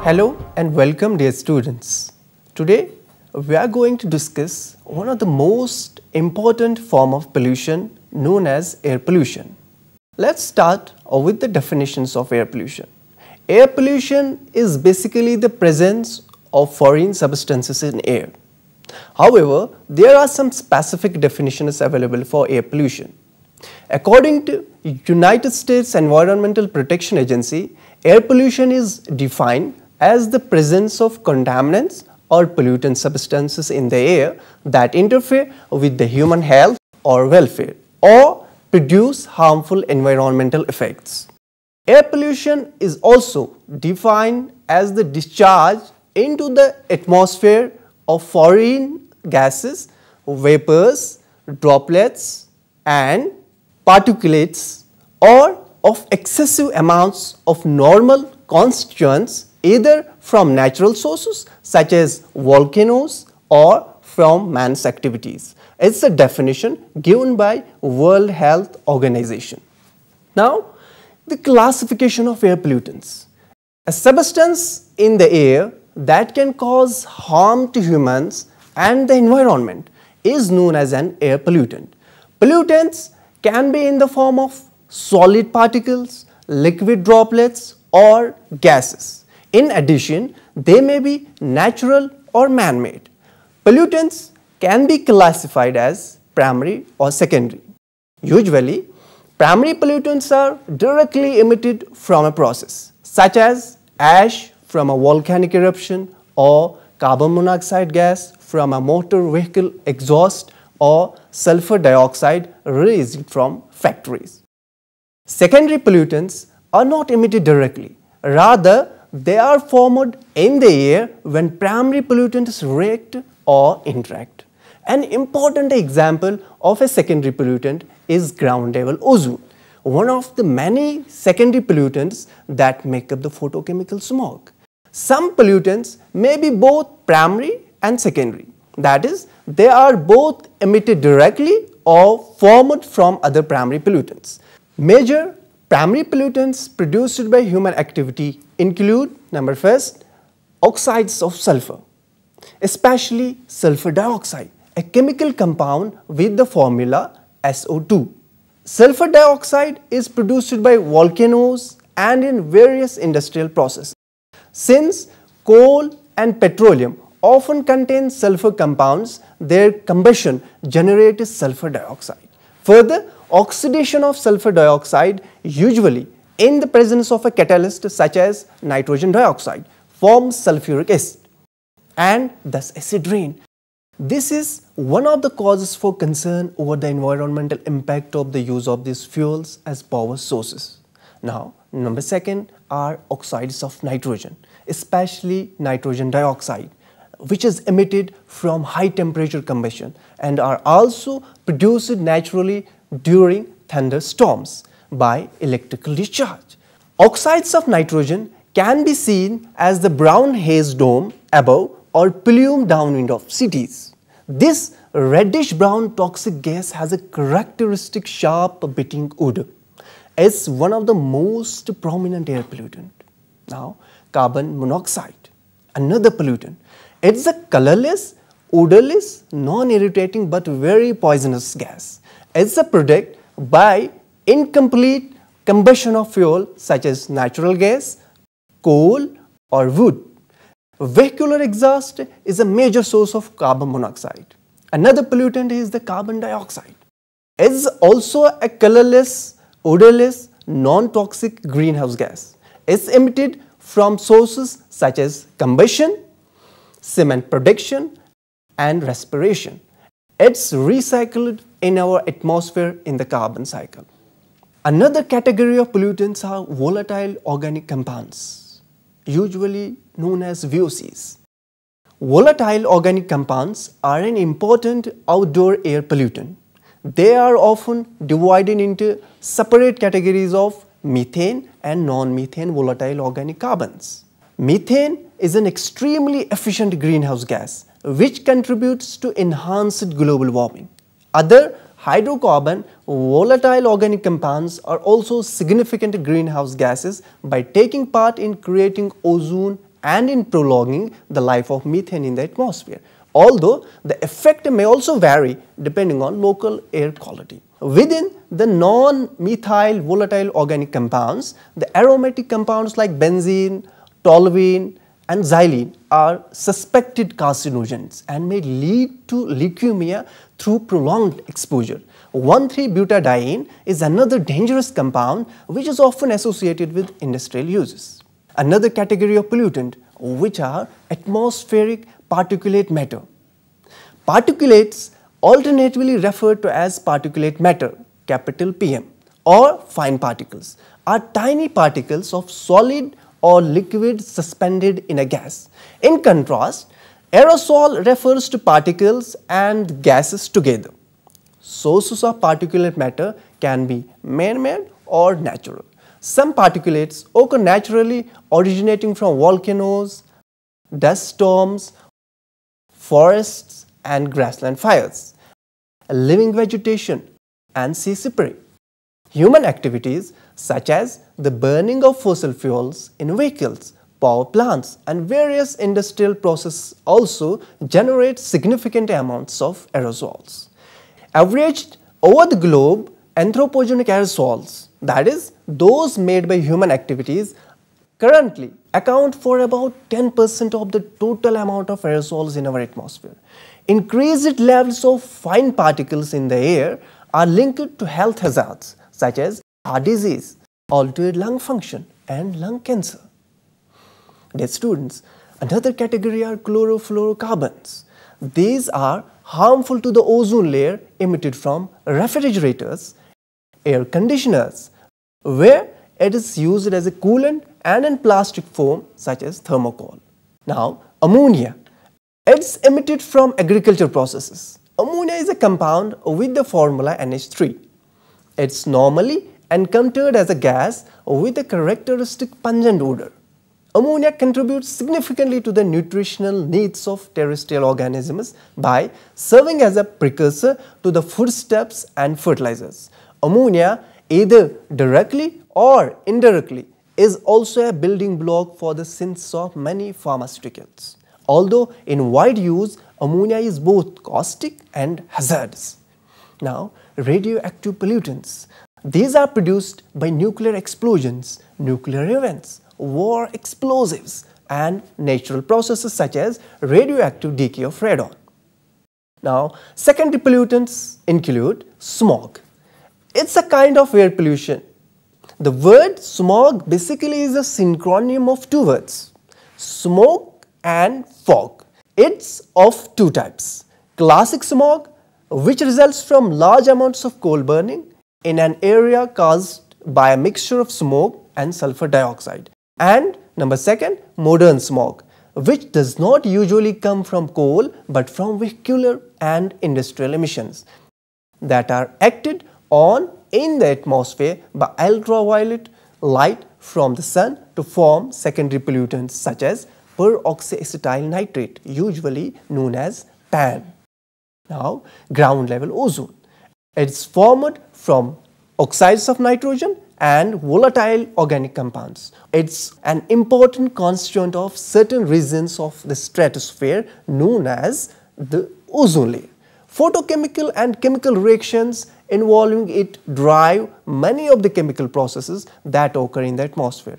Hello and welcome dear students. Today we are going to discuss one of the most important form of pollution known as air pollution. Let's start with the definitions of air pollution. Air pollution is basically the presence of foreign substances in air. However, there are some specific definitions available for air pollution. According to United States Environmental Protection Agency, air pollution is defined as the presence of contaminants or pollutant substances in the air that interfere with the human health or welfare or produce harmful environmental effects. Air pollution is also defined as the discharge into the atmosphere of foreign gases, vapors, droplets and particulates or of excessive amounts of normal constituents either from natural sources such as volcanoes or from man's activities. It's a definition given by World Health Organization. Now, the classification of air pollutants. A substance in the air that can cause harm to humans and the environment is known as an air pollutant. Pollutants can be in the form of solid particles, liquid droplets or gases. In addition, they may be natural or man-made. Pollutants can be classified as primary or secondary. Usually, primary pollutants are directly emitted from a process, such as ash from a volcanic eruption or carbon monoxide gas from a motor vehicle exhaust or sulfur dioxide released from factories. Secondary pollutants are not emitted directly. Rather, they are formed in the air when primary pollutants react or interact. An important example of a secondary pollutant is ground level ozone, one of the many secondary pollutants that make up the photochemical smog. Some pollutants may be both primary and secondary. That is, they are both emitted directly or formed from other primary pollutants. Major primary pollutants produced by human activity include, number first, oxides of sulfur, especially sulfur dioxide, a chemical compound with the formula SO2. Sulfur dioxide is produced by volcanoes and in various industrial processes. Since coal and petroleum often contain sulfur compounds, their combustion generates sulfur dioxide. Further, oxidation of sulfur dioxide, usually in the presence of a catalyst such as nitrogen dioxide, forms sulfuric acid and thus acid rain. This is one of the causes for concern over the environmental impact of the use of these fuels as power sources. Now, number second are oxides of nitrogen, especially nitrogen dioxide, which is emitted from high temperature combustion and are also produced naturally during thunderstorms by electrical discharge. Oxides of nitrogen can be seen as the brown haze dome above or plume downwind of cities. This reddish brown toxic gas has a characteristic sharp biting odor. It's one of the most prominent air pollutant. Now, carbon monoxide, another pollutant. It's a colorless, odorless, non-irritating but very poisonous gas. It's a product by incomplete combustion of fuel such as natural gas, coal or wood. Vehicular exhaust is a major source of carbon monoxide. Another pollutant is the carbon dioxide. It's also a colorless, odorless, non-toxic greenhouse gas. It's emitted from sources such as combustion, cement production and respiration. It's recycled in our atmosphere in the carbon cycle. Another category of pollutants are volatile organic compounds, usually known as VOCs. Volatile organic compounds are an important outdoor air pollutant. They are often divided into separate categories of methane and non-methane volatile organic carbons. Methane is an extremely efficient greenhouse gas which contributes to enhanced global warming. Other hydrocarbon volatile organic compounds are also significant greenhouse gases by taking part in creating ozone and in prolonging the life of methane in the atmosphere, although the effect may also vary depending on local air quality. Within the non-methyl volatile organic compounds, the aromatic compounds like benzene, toluene and xylene are suspected carcinogens and may lead to leukemia through prolonged exposure. 1,3-butadiene is another dangerous compound which is often associated with industrial uses. Another category of pollutant which are atmospheric particulate matter. Particulates, alternatively referred to as particulate matter, capital PM, or fine particles, are tiny particles of solid or liquid suspended in a gas. In contrast, aerosol refers to particles and gases together. Sources of particulate matter can be man-made or natural. Some particulates occur naturally, originating from volcanoes, dust storms, forests and grassland fires, living vegetation and sea spray. Human activities such as the burning of fossil fuels in vehicles, power plants and various industrial processes also generate significant amounts of aerosols. Averaged over the globe, anthropogenic aerosols, that is, those made by human activities, currently account for about 10% of the total amount of aerosols in our atmosphere. Increased levels of fine particles in the air are linked to health hazards such as heart disease, altered lung function and lung cancer. Dear students, another category are chlorofluorocarbons. These are harmful to the ozone layer emitted from refrigerators, air conditioners, where it is used as a coolant and in plastic foam such as thermocol. Now, ammonia. It's emitted from agriculture processes. Ammonia is a compound with the formula NH3. It's normally encountered as a gas with a characteristic pungent odor. Ammonia contributes significantly to the nutritional needs of terrestrial organisms by serving as a precursor to the foodstuffs and fertilizers. Ammonia, either directly or indirectly, is also a building block for the synthesis of many pharmaceuticals. Although in wide use, ammonia is both caustic and hazardous. Now, radioactive pollutants. These are produced by nuclear explosions, nuclear events, war explosives and natural processes such as radioactive decay of radon. Now, secondary pollutants include smog. It's a kind of air pollution. The word smog basically is a syncronym of two words, smoke and fog. It's of two types, classic smog, which results from large amounts of coal burning in an area caused by a mixture of smoke and sulfur dioxide. And number second, modern smog, which does not usually come from coal but from vehicular and industrial emissions that are acted on in the atmosphere by ultraviolet light from the sun to form secondary pollutants such as peroxyacetyl nitrate, usually known as PAN. Now, ground level ozone. It's formed from oxides of nitrogen and volatile organic compounds. It's an important constituent of certain regions of the stratosphere known as the ozone layer. Photochemical and chemical reactions involving it drive many of the chemical processes that occur in the atmosphere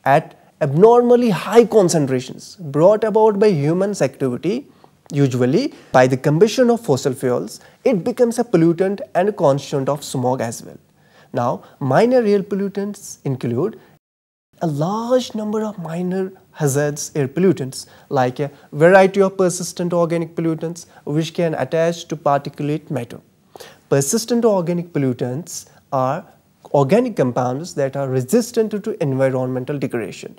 at abnormally high concentrations brought about by humans' activity. Usually by the combustion of fossil fuels, it becomes a pollutant and a constituent of smog as well. Now, minor air pollutants include a large number of minor hazardous air pollutants like a variety of persistent organic pollutants which can attach to particulate matter. Persistent organic pollutants are organic compounds that are resistant to environmental degradation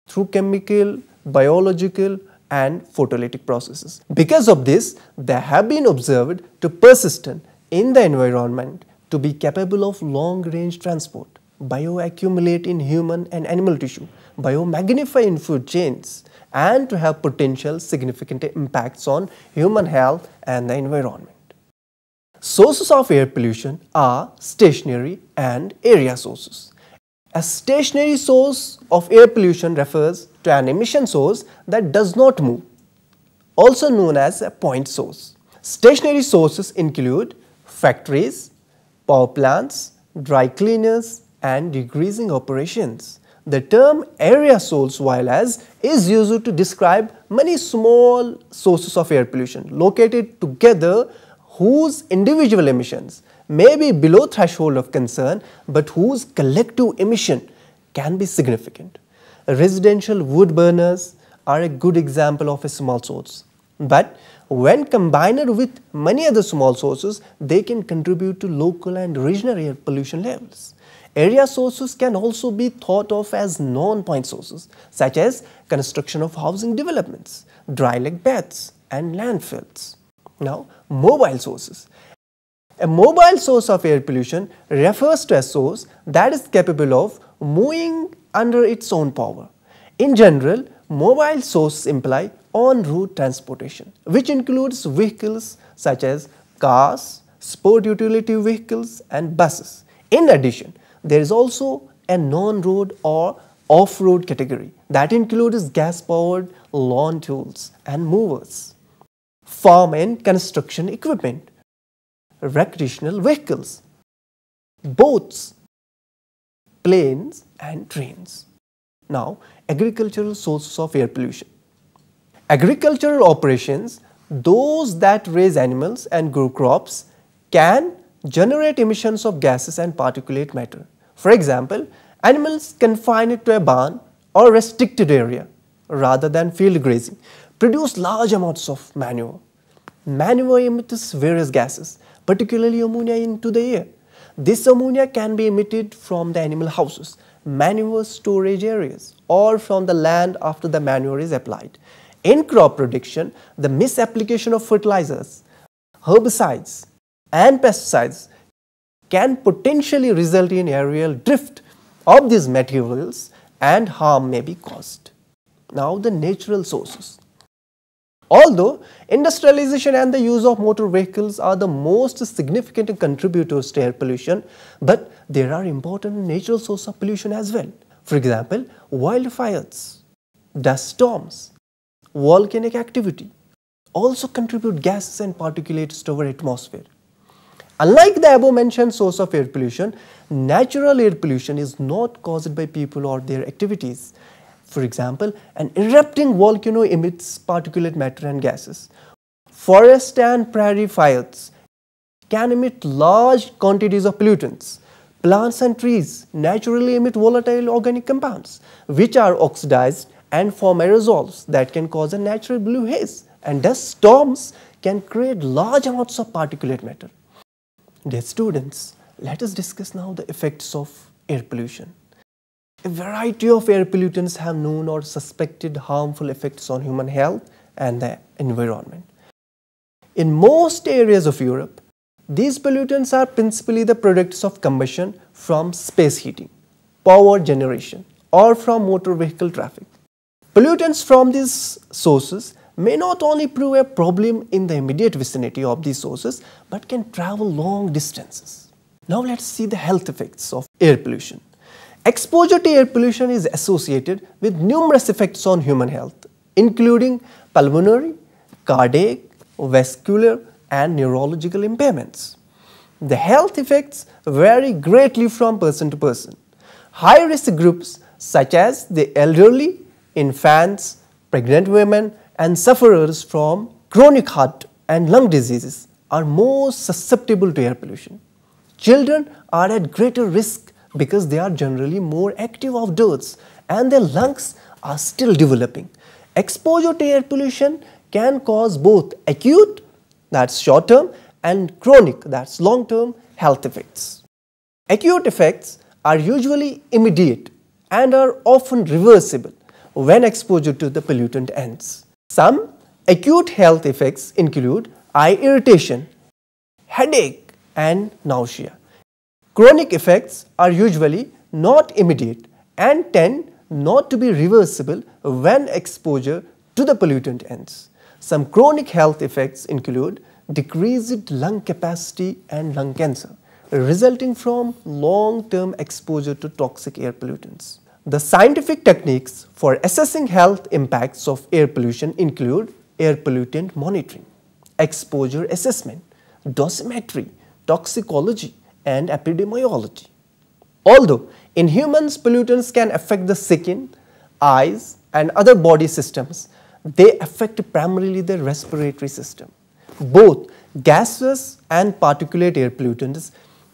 through chemical, biological and photolytic processes. Because of this, they have been observed to persistent in the environment, to be capable of long-range transport, bioaccumulate in human and animal tissue, biomagnify in food chains, and to have potential significant impacts on human health and the environment. Sources of air pollution are stationary and area sources. A stationary source of air pollution refers to an emission source that does not move, also known as a point source. Stationary sources include factories, power plants, dry cleaners, and degreasing operations. The term area source, while as, is used to describe many small sources of air pollution located together whose individual emissions may be below threshold of concern but whose collective emission can be significant. Residential wood burners are a good example of a small source, but when combined with many other small sources, they can contribute to local and regional air pollution levels. Area sources can also be thought of as non-point sources, such as construction of housing developments, dry lake beds, and landfills. Now, mobile sources. A mobile source of air pollution refers to a source that is capable of moving under its own power. In general, mobile sources imply on-route transportation, which includes vehicles such as cars, sport utility vehicles, and buses. In addition, there is also a non-road or off-road category that includes gas-powered lawn tools and movers, farm and construction equipment, recreational vehicles, boats, planes, and trains. Now, agricultural sources of air pollution. Agricultural operations, those that raise animals and grow crops, can generate emissions of gases and particulate matter. For example, animals confined to a barn or restricted area rather than field grazing produce large amounts of manure. Manure emits various gases, particularly ammonia, into the air. This ammonia can be emitted from the animal houses, manure storage areas, or from the land after the manure is applied. In crop production, the misapplication of fertilizers, herbicides, and pesticides can potentially result in aerial drift of these materials and harm may be caused. Now, the natural sources. Although industrialization and the use of motor vehicles are the most significant contributors to air pollution, but there are important natural sources of pollution as well. For example, wildfires, dust storms, volcanic activity also contribute gases and particulates to our atmosphere. Unlike the above mentioned source of air pollution, natural air pollution is not caused by people or their activities. For example, an erupting volcano emits particulate matter and gases. Forest and prairie fires can emit large quantities of pollutants. Plants and trees naturally emit volatile organic compounds, which are oxidized and form aerosols that can cause a natural blue haze. And dust storms can create large amounts of particulate matter. Dear students, let us discuss now the effects of air pollution. A variety of air pollutants have known or suspected harmful effects on human health and the environment. In most areas of Europe, these pollutants are principally the products of combustion from space heating, power generation, or from motor vehicle traffic. Pollutants from these sources may not only prove a problem in the immediate vicinity of these sources, but can travel long distances. Now let's see the health effects of air pollution. Exposure to air pollution is associated with numerous effects on human health, including pulmonary, cardiac, vascular, and neurological impairments. The health effects vary greatly from person to person. High-risk groups such as the elderly, infants, pregnant women, and sufferers from chronic heart and lung diseases are most susceptible to air pollution. Children are at greater risk because they are generally more active outdoors and their lungs are still developing. Exposure to air pollution can cause both acute, that's short term, and chronic, that's long term health effects. Acute effects are usually immediate and are often reversible when exposure to the pollutant ends. Some acute health effects include eye irritation, headache, and nausea. Chronic effects are usually not immediate and tend not to be reversible when exposure to the pollutant ends. Some chronic health effects include decreased lung capacity and lung cancer, resulting from long-term exposure to toxic air pollutants. The scientific techniques for assessing health impacts of air pollution include air pollutant monitoring, exposure assessment, dosimetry, toxicology, and epidemiology. Although in humans pollutants can affect the skin, eyes, and other body systems, they affect primarily the respiratory system. Both gaseous and particulate air pollutants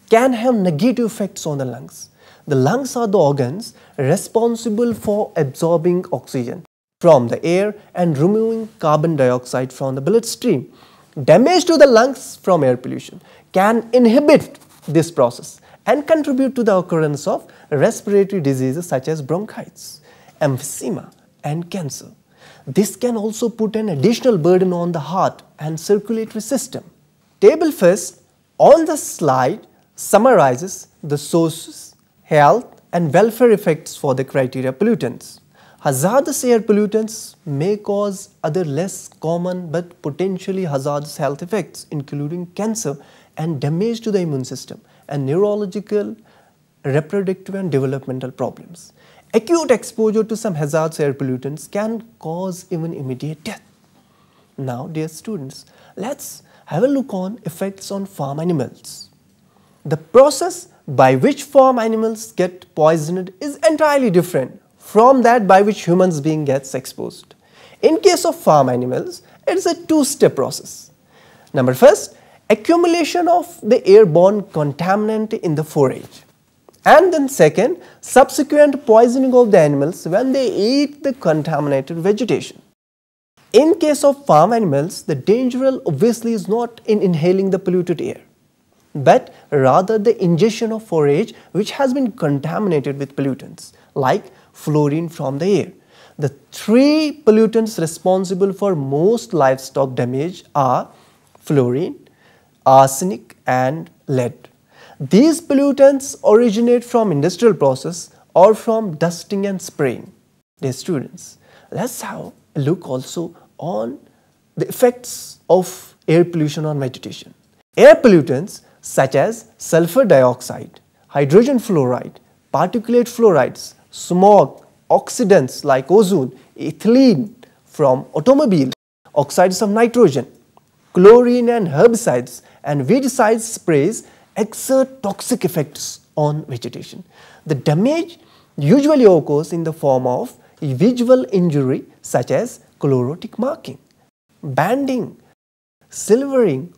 can have negative effects on the lungs. The lungs are the organs responsible for absorbing oxygen from the air and removing carbon dioxide from the bloodstream. Damage to the lungs from air pollution can inhibit this process and contribute to the occurrence of respiratory diseases such as bronchitis, emphysema, and cancer. This can also put an additional burden on the heart and circulatory system. Table first on the slide summarizes the sources, health, and welfare effects for the criteria pollutants. Hazardous air pollutants may cause other less common but potentially hazardous health effects, including cancer and damage to the immune system and neurological, reproductive, and developmental problems. Acute exposure to some hazardous air pollutants can cause even immediate death. Now, dear students, let's have a look on effects on farm animals. The process by which farm animals get poisoned is entirely different from that by which humans being gets exposed. In case of farm animals, it is a two-step process. Number first, accumulation of the airborne contaminant in the forage. And then second, subsequent poisoning of the animals when they eat the contaminated vegetation. In case of farm animals, the danger obviously is not in inhaling the polluted air, but rather the ingestion of forage which has been contaminated with pollutants like fluorine from the air. The three pollutants responsible for most livestock damage are fluorine, arsenic, and lead. These pollutants originate from industrial process or from dusting and spraying. Dear students, let's have a look also on the effects of air pollution on vegetation. Air pollutants such as sulfur dioxide, hydrogen fluoride, particulate fluorides, smog, oxidants like ozone, ethylene from automobile, oxides of nitrogen, chlorine and herbicides and weedicide sprays exert toxic effects on vegetation. The damage usually occurs in the form of visual injury such as chlorotic marking, banding, silvering,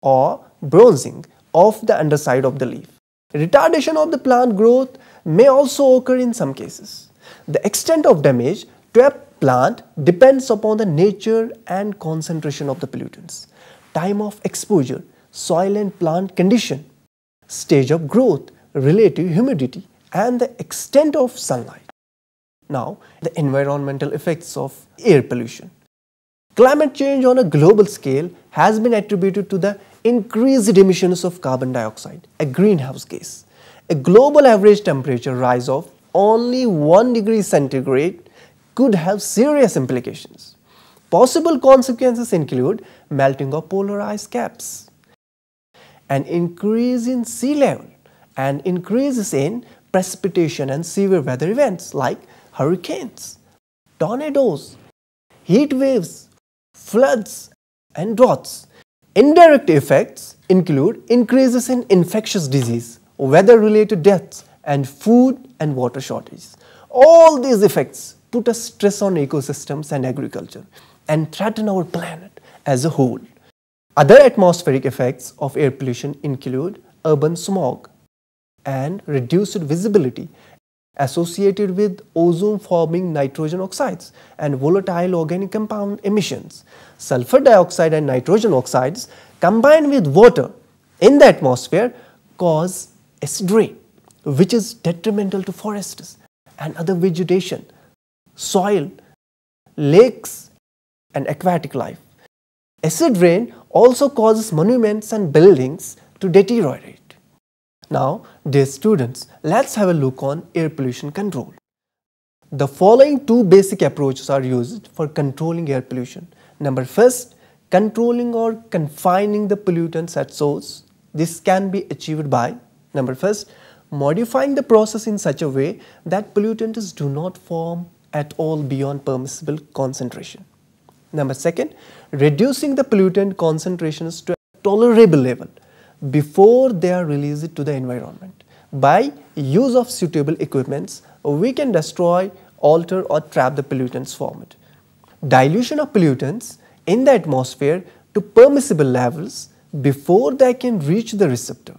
or bronzing of the underside of the leaf. Retardation of the plant growth may also occur in some cases. The extent of damage to a plant depends upon the nature and concentration of the pollutants, time of exposure, soil and plant condition, stage of growth, relative humidity, and the extent of sunlight. Now, the environmental effects of air pollution. Climate change on a global scale has been attributed to the increased emissions of carbon dioxide, a greenhouse gas. A global average temperature rise of only 1 degree centigrade could have serious implications. Possible consequences include melting of polar ice caps, an increase in sea level, and increases in precipitation and severe weather events like hurricanes, tornadoes, heat waves, floods, and droughts. Indirect effects include increases in infectious disease, weather-related deaths, and food and water shortages. All these effects put a stress on ecosystems and agriculture and threaten our planet as a whole. Other atmospheric effects of air pollution include urban smog and reduced visibility associated with ozone-forming nitrogen oxides and volatile organic compound emissions. Sulfur dioxide and nitrogen oxides combined with water in the atmosphere cause acid rain, which is detrimental to forests and other vegetation, soil, lakes, and aquatic life. Acid rain also causes monuments and buildings to deteriorate. Now, dear students, let's have a look on air pollution control. The following two basic approaches are used for controlling air pollution. Number first, controlling or confining the pollutants at source. This can be achieved by, number first, modifying the process in such a way that pollutants do not form at all beyond permissible concentration. Number second, reducing the pollutant concentrations to a tolerable level before they are released to the environment. By use of suitable equipments, we can destroy, alter or trap the pollutants formed. Dilution of pollutants in the atmosphere to permissible levels before they can reach the receptor.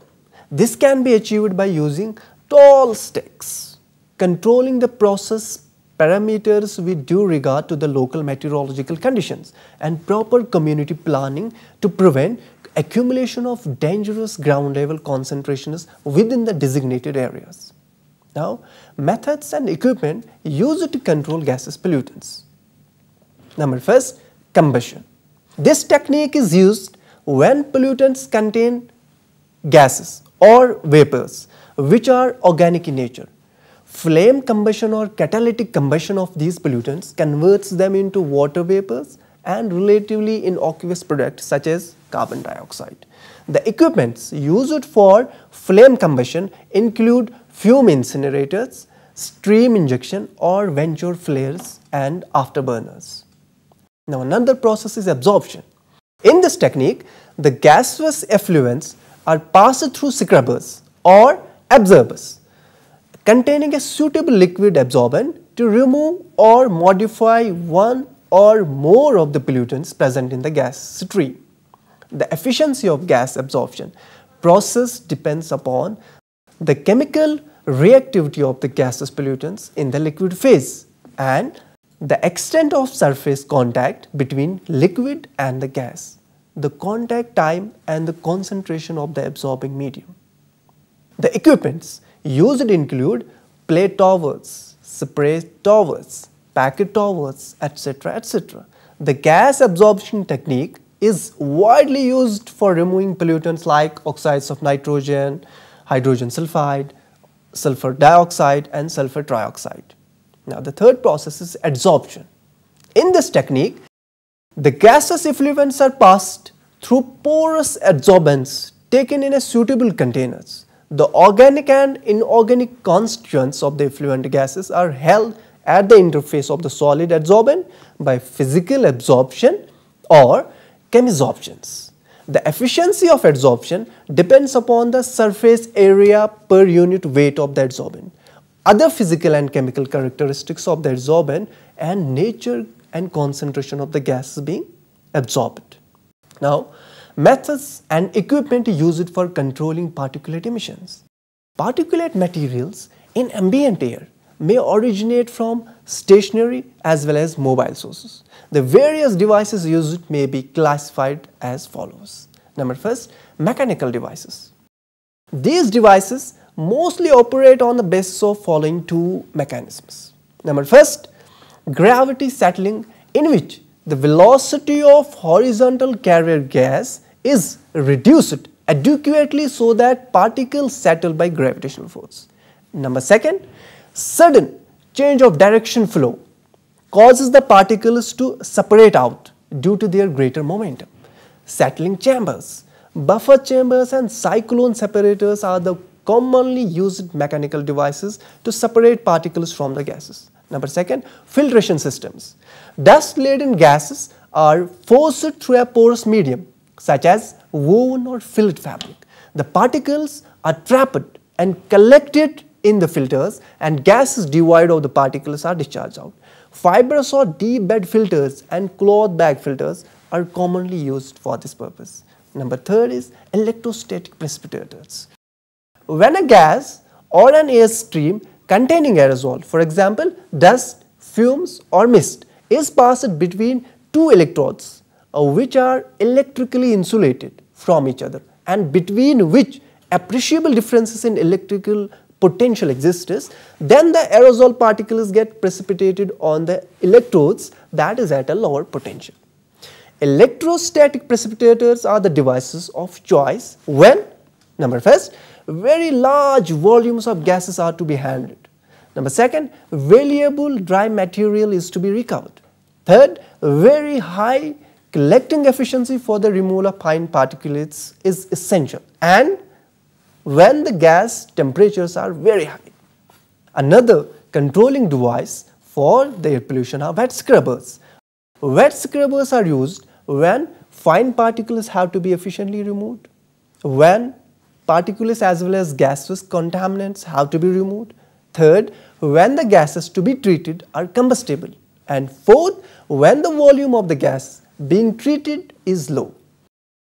This can be achieved by using tall sticks, controlling the process parameters with due regard to the local meteorological conditions, and proper community planning to prevent accumulation of dangerous ground level concentrations within the designated areas. Now, methods and equipment used to control gaseous pollutants. Number first, combustion. This technique is used when pollutants contain gases or vapors which are organic in nature. Flame combustion or catalytic combustion of these pollutants converts them into water vapors and relatively innocuous products such as carbon dioxide. The equipments used for flame combustion include fume incinerators, steam injection or venture flares and afterburners. Now another process is absorption. In this technique, the gaseous effluents are passed through scrubbers or absorbers containing a suitable liquid absorbent to remove or modify one or more of the pollutants present in the gas stream. The efficiency of gas absorption process depends upon the chemical reactivity of the gaseous pollutants in the liquid phase and the extent of surface contact between liquid and the gas, the contact time and the concentration of the absorbing medium. The equipments used include plate towers, spray towers, packet towers, etc. etc. The gas absorption technique is widely used for removing pollutants like oxides of nitrogen, hydrogen sulfide, sulfur dioxide and sulfur trioxide. Now the third process is adsorption. In this technique, the gaseous effluents are passed through porous adsorbents taken in a suitable containers. The organic and inorganic constituents of the effluent gases are held at the interface of the solid adsorbent by physical absorption or chemisorptions. The efficiency of adsorption depends upon the surface area per unit weight of the adsorbent, other physical and chemical characteristics of the adsorbent and nature and concentration of the gases being absorbed. Now, methods and equipment used for controlling particulate emissions. Particulate materials in ambient air may originate from stationary as well as mobile sources. The various devices used may be classified as follows. Number first, mechanical devices. These devices mostly operate on the basis of following two mechanisms. Number first, gravity settling, in which the velocity of horizontal carrier gas is reduced adequately so that particles settle by gravitational force. Number second, sudden change of direction flow causes the particles to separate out due to their greater momentum. Settling chambers, buffer chambers and cyclone separators are the commonly used mechanical devices to separate particles from the gases. Number second, filtration systems. Dust-laden gases are forced through a porous medium such as woven or fillet fabric. The particles are trapped and collected in the filters and gases devoid of the particles are discharged out. Fibrous or deep bed filters and cloth bag filters are commonly used for this purpose. Number third is electrostatic precipitators. When a gas or an air stream containing aerosol, for example dust, fumes or mist, is passed between two electrodes which are electrically insulated from each other and between which appreciable differences in electrical potential exists, then the aerosol particles get precipitated on the electrodes that is at a lower potential. Electrostatic precipitators are the devices of choice when, number first, very large volumes of gases are to be handled. Number second, valuable dry material is to be recovered. Third, very high collecting efficiency for the removal of fine particulates is essential, and when the gas temperatures are very high. Another controlling device for the air pollution are wet scrubbers. Wet scrubbers are used when fine particles have to be efficiently removed, when particles as well as gaseous contaminants have to be removed. Third, when the gases to be treated are combustible. And fourth, when the volume of the gas being treated is low.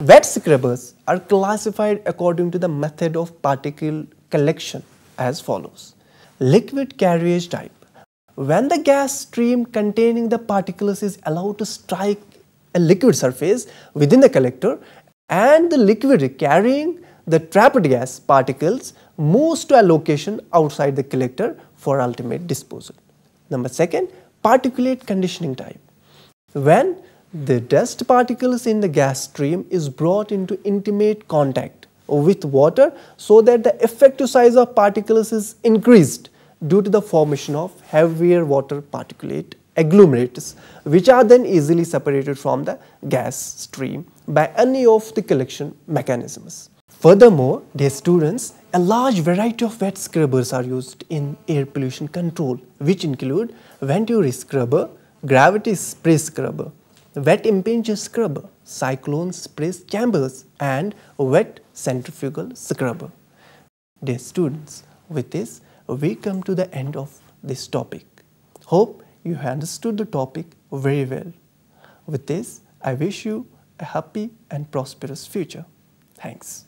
Wet scrubbers are classified according to the method of particle collection as follows. Liquid carriage type. When the gas stream containing the particles is allowed to strike a liquid surface within the collector, and the liquid carrying the trapped gas particles moves to a location outside the collector for ultimate disposal. Number second, particulate conditioning type. When the dust particles in the gas stream is brought into intimate contact with water so that the effective size of particles is increased due to the formation of heavier water particulate agglomerates, which are then easily separated from the gas stream by any of the collection mechanisms. Furthermore, dear students, a large variety of wet scrubbers are used in air pollution control, which include Venturi scrubber, gravity spray scrubber, wet impanger scrubber, cyclone spray chambers, and wet centrifugal scrubber. Dear students, with this, we come to the end of this topic. Hope you understood the topic very well. With this, I wish you a happy and prosperous future. Thanks.